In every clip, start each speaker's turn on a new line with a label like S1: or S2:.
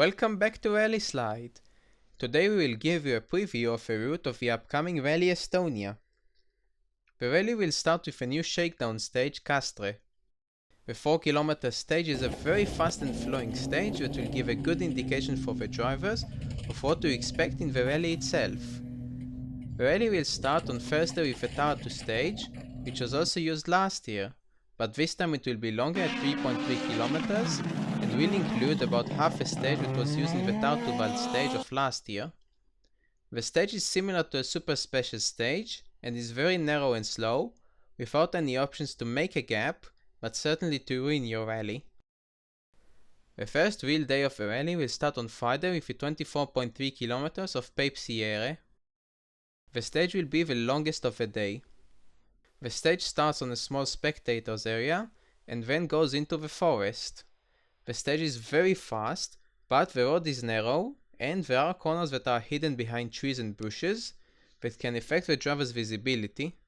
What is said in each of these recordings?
S1: Welcome back to Rallyslide. Today we will give you a preview of a route of the upcoming Rally Estonia. The rally will start with a new shakedown stage, Castre. The 4 km stage is a very fast and flowing stage that will give a good indication for the drivers of what to expect in the rally itself. The rally will start on Thursday with a Tartu stage, which was also used last year, but this time it will be longer at 3.3 km and will include about half a stage that was used in the Tartu stage of last year. The stage is similar to a super special stage and is very narrow and slow, without any options to make a gap, but certainly to win your rally. The first real day of the rally will start on Friday with the 24.3 km of Pep Sierra. The stage will be the longest of the day. The stage starts on a small spectators area and then goes into the forest. The stage is very fast, but the road is narrow and there are corners that are hidden behind trees and bushes that can affect the driver's visibility.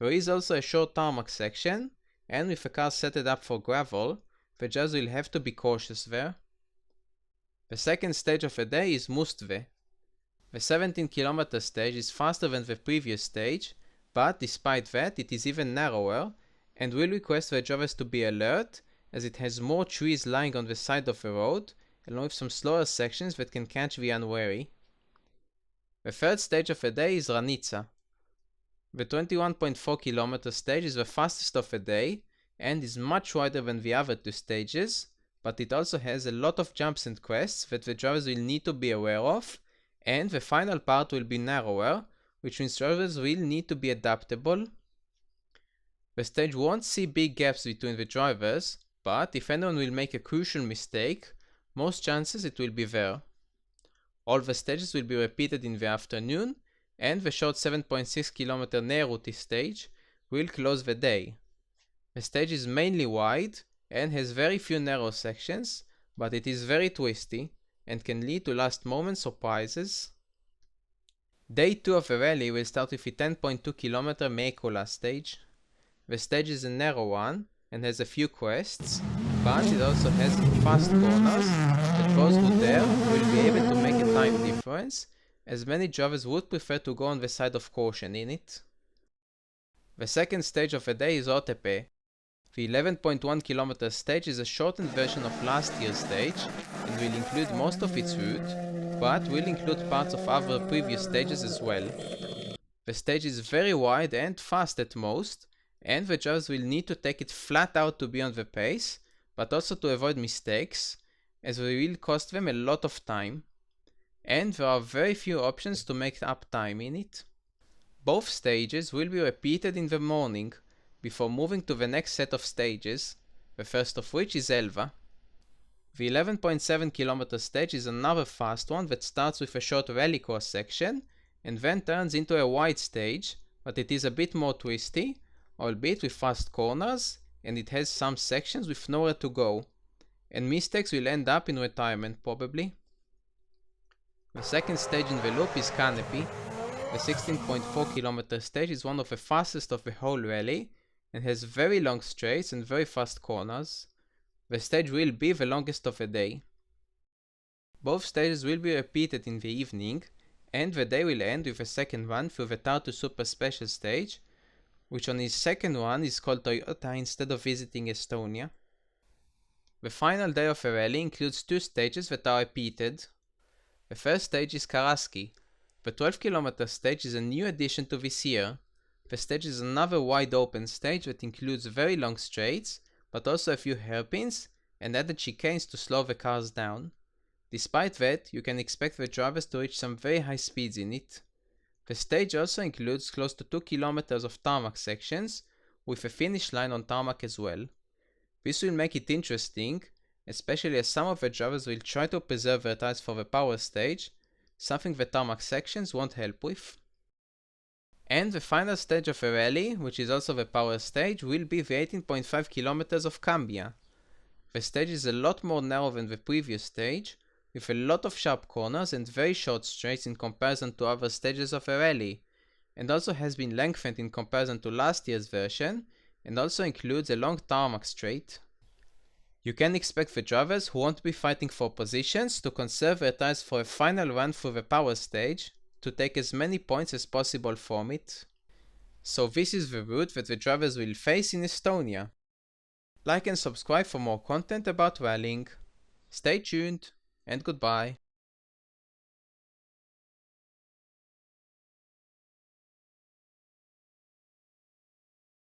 S1: There is also a short tarmac section, and with the car set up for gravel, the drivers will have to be cautious there. The second stage of the day is Mustve. The 17 km stage is faster than the previous stage, but despite that it is even narrower and will request the drivers to be alert, as it has more trees lying on the side of the road, along with some slower sections that can catch the unwary. The third stage of the day is Runitza. The 21.4 km stage is the fastest of the day and is much wider than the other two stages, but it also has a lot of jumps and crests that the drivers will need to be aware of, and the final part will be narrower, which means drivers will need to be adaptable. The stage won't see big gaps between the drivers, but if anyone will make a crucial mistake, most chances it will be there. All the stages will be repeated in the afternoon, and the short 7.6 km Narrow stage will close the day. The stage is mainly wide and has very few narrow sections, but it is very twisty and can lead to last moment surprises. Day 2 of the rally will start with the 10.2 km Meikola stage. The stage is a narrow one and has a few crests, but it also has fast corners that those who dare will be able to make a time difference, as many drivers would prefer to go on the side of caution in it. The second stage of the day is Otepe. The 11.1 km stage is a shortened version of last year's stage and will include most of its route, but will include parts of other previous stages as well. The stage is very wide and fast at most, and the drivers will need to take it flat out to be on the pace, but also to avoid mistakes, as they will cost them a lot of time. And there are very few options to make up time in it. Both stages will be repeated in the morning, before moving to the next set of stages, the first of which is Elva. The 11.7 km stage is another fast one that starts with a short rallycross section, and then turns into a wide stage, but it is a bit more twisty, albeit with fast corners, and it has some sections with nowhere to go, and mistakes will end up in retirement probably. The second stage in the loop is Canopy. The 16.4 km stage is one of the fastest of the whole rally, and has very long straights and very fast corners. The stage will be the longest of the day. Both stages will be repeated in the evening, and the day will end with a second one through the Tartu Super Special stage, which on his second one is called Toyota instead of visiting Estonia. The final day of the rally includes two stages that are repeated. The first stage is Karaski. The 12 km stage is a new addition to this year. The stage is another wide open stage that includes very long straights, but also a few hairpins and added chicanes to slow the cars down. Despite that, you can expect the drivers to reach some very high speeds in it. The stage also includes close to 2 km of tarmac sections, with a finish line on tarmac as well. This will make it interesting, especially as some of the drivers will try to preserve their tires for the power stage, something the tarmac sections won't help with. And the final stage of the rally, which is also the power stage, will be the 18.5 km of Cambia. The stage is a lot more narrow than the previous stage, with a lot of sharp corners and very short straights in comparison to other stages of the rally, and also has been lengthened in comparison to last year's version, and also includes a long tarmac straight. You can expect the drivers who won't be fighting for positions to conserve their tires for a final run through the power stage to take as many points as possible from it. So this is the route that the drivers will face in Estonia. Like and subscribe for more content about rallying. Stay tuned and goodbye.